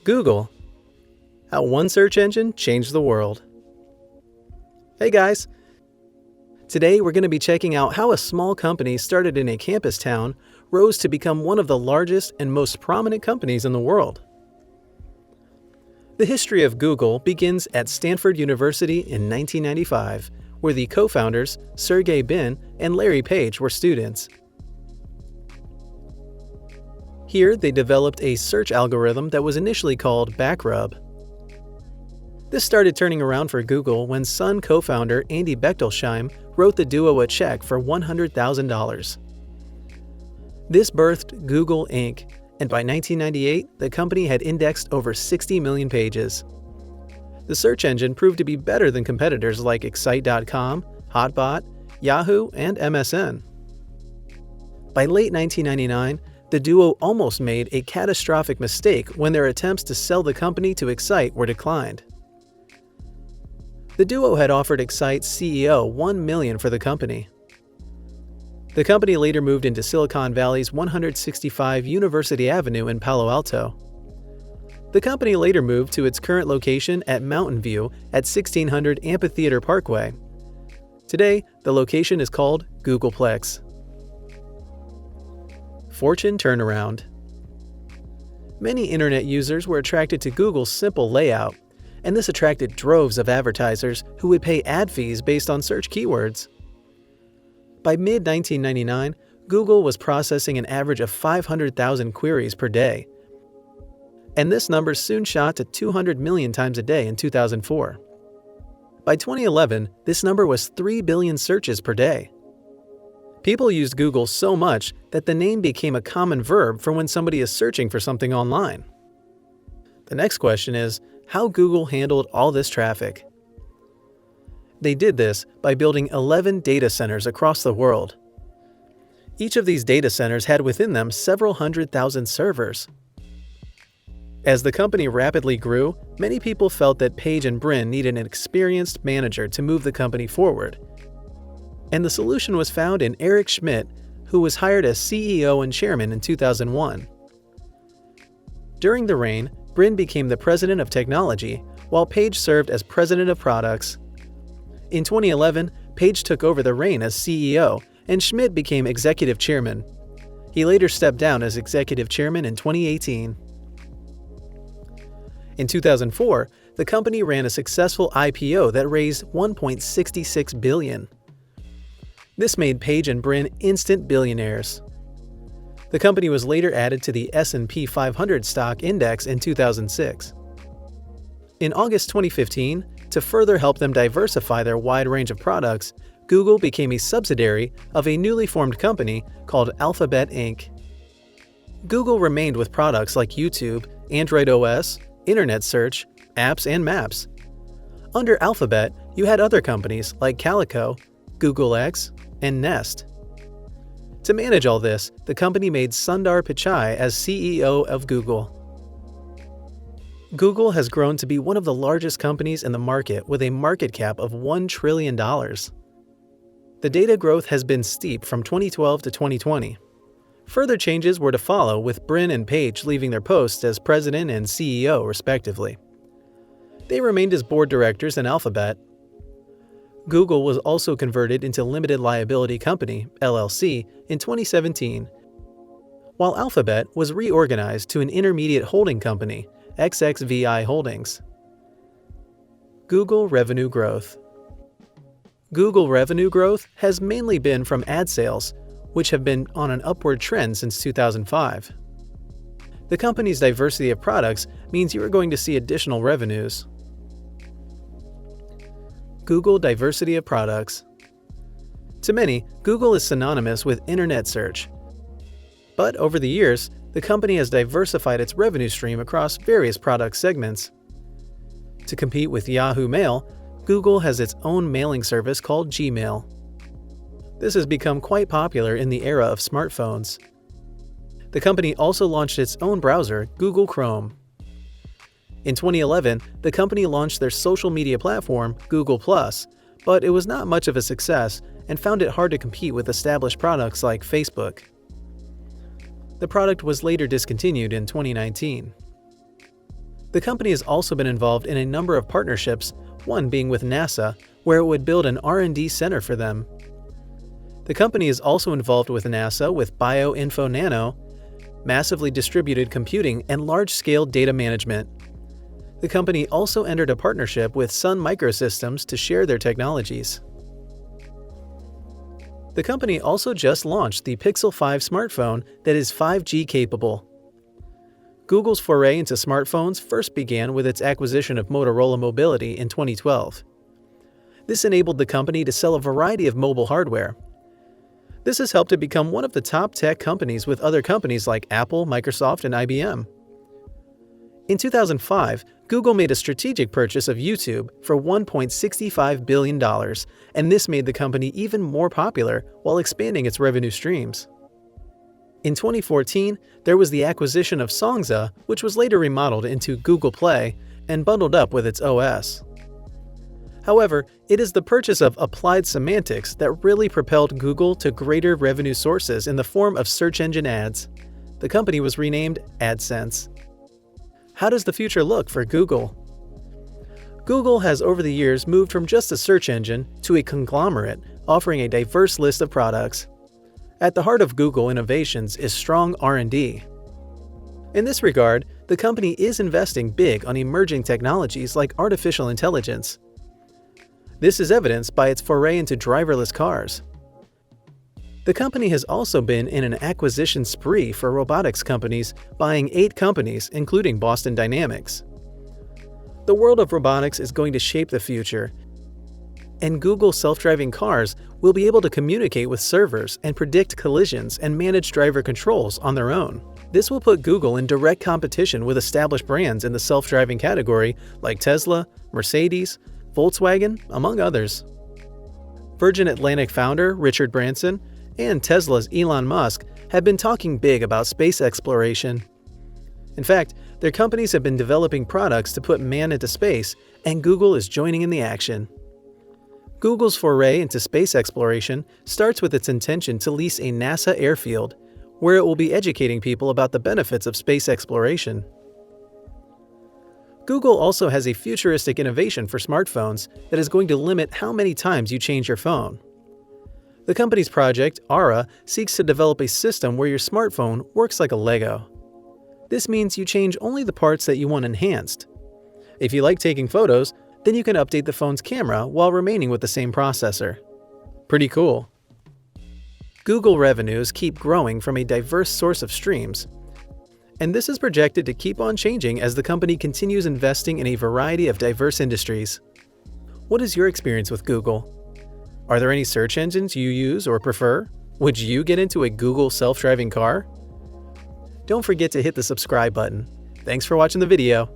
Google. How one search engine changed the world. Hey guys! Today we're going to be checking out how a small company started in a campus town rose to become one of the largest and most prominent companies in the world. The history of Google begins at Stanford University in 1995, where the co-founders, Sergey and Larry Page, were students. Here, they developed a search algorithm that was initially called BackRub. This started turning around for Google when Sun co-founder Andy Bechtolsheim wrote the duo a check for $100,000. This birthed Google Inc., and by 1998, the company had indexed over 60 million pages. The search engine proved to be better than competitors like Excite.com, Hotbot, Yahoo, and MSN. By late 1999, the duo almost made a catastrophic mistake when their attempts to sell the company to Excite were declined. The duo had offered Excite's CEO $1 million for the company. The company later moved into Silicon Valley's 165 University Avenue in Palo Alto. The company later moved to its current location at Mountain View at 1600 Amphitheater Parkway. Today, the location is called Googleplex. Fortune turnaround. Many internet users were attracted to Google's simple layout, and this attracted droves of advertisers who would pay ad fees based on search keywords. By mid-1999, Google was processing an average of 500,000 queries per day, and this number soon shot to 200 million times a day in 2004. By 2011, this number was 3 billion searches per day. People used Google so much that the name became a common verb for when somebody is searching for something online. The next question is, how Google handled all this traffic. They did this by building 11 data centers across the world. Each of these data centers had within them several 100,000 servers. As the company rapidly grew, many people felt that Page and Brin needed an experienced manager to move the company forward. And the solution was found in Eric Schmidt, who was hired as CEO and chairman in 2001. During the reign, Brin became the president of technology, while Page served as president of products. In 2011, Page took over the reign as CEO, and Schmidt became executive chairman. He later stepped down as executive chairman in 2018. In 2004, the company ran a successful IPO that raised $1.66 billion. This made Page and Brin instant billionaires. The company was later added to the S&P 500 stock index in 2006. In August 2015, to further help them diversify their wide range of products, Google became a subsidiary of a newly formed company called Alphabet Inc. Google remained with products like YouTube, Android OS, Internet Search, Apps, and Maps. Under Alphabet, you had other companies like Calico, Google X, and Nest. To manage all this, the company made Sundar Pichai as CEO of Google. Google has grown to be one of the largest companies in the market with a market cap of $1 trillion. The data growth has been steep from 2012 to 2020. Further changes were to follow, with Brin and Page leaving their posts as president and CEO respectively. They remained as board directors in Alphabet. Google was also converted into Limited Liability Company, LLC, in 2017, while Alphabet was reorganized to an intermediate holding company, XXVI Holdings. Google revenue growth. Google revenue growth has mainly been from ad sales, which have been on an upward trend since 2005. The company's diversity of products means you are going to see additional revenues. Google diversity of products. To many, Google is synonymous with internet search. But over the years, the company has diversified its revenue stream across various product segments. To compete with Yahoo Mail, Google has its own mailing service called Gmail. This has become quite popular in the era of smartphones. The company also launched its own browser, Google Chrome. In 2011, the company launched their social media platform, Google+, but it was not much of a success and found it hard to compete with established products like Facebook. The product was later discontinued in 2019. The company has also been involved in a number of partnerships, one being with NASA, where it would build an R&D center for them. The company is also involved with NASA with BioInfo Nano, massively distributed computing, and large-scale data management. The company also entered a partnership with Sun Microsystems to share their technologies. The company also just launched the Pixel 5 smartphone that is 5G capable. Google's foray into smartphones first began with its acquisition of Motorola Mobility in 2012. This enabled the company to sell a variety of mobile hardware. This has helped it become one of the top tech companies with other companies like Apple, Microsoft, and IBM. In 2005, Google made a strategic purchase of YouTube for $1.65 billion, and this made the company even more popular while expanding its revenue streams. In 2014, there was the acquisition of Songza, which was later remodeled into Google Play and bundled up with its OS. However, it is the purchase of Applied Semantics that really propelled Google to greater revenue sources in the form of search engine ads. The company was renamed AdSense. How does the future look for Google? Google has over the years moved from just a search engine to a conglomerate offering a diverse list of products. At the heart of Google innovations is strong R&D. In this regard, the company is investing big on emerging technologies like artificial intelligence. This is evidenced by its foray into driverless cars. The company has also been in an acquisition spree for robotics companies, buying 8 companies, including Boston Dynamics. The world of robotics is going to shape the future, and Google self-driving cars will be able to communicate with servers and predict collisions and manage driver controls on their own. This will put Google in direct competition with established brands in the self-driving category like Tesla, Mercedes, Volkswagen, among others. Virgin Atlantic founder Richard Branson and Tesla's Elon Musk have been talking big about space exploration. In fact, their companies have been developing products to put man into space, and Google is joining in the action. Google's foray into space exploration starts with its intention to lease a NASA airfield, where it will be educating people about the benefits of space exploration. Google also has a futuristic innovation for smartphones that is going to limit how many times you change your phone. The company's project, Aura, seeks to develop a system where your smartphone works like a Lego. This means you change only the parts that you want enhanced. If you like taking photos, then you can update the phone's camera while remaining with the same processor. Pretty cool. Google revenues keep growing from a diverse source of streams, and this is projected to keep on changing as the company continues investing in a variety of diverse industries. What is your experience with Google? Are there any search engines you use or prefer? Would you get into a Google self-driving car? Don't forget to hit the subscribe button. Thanks for watching the video.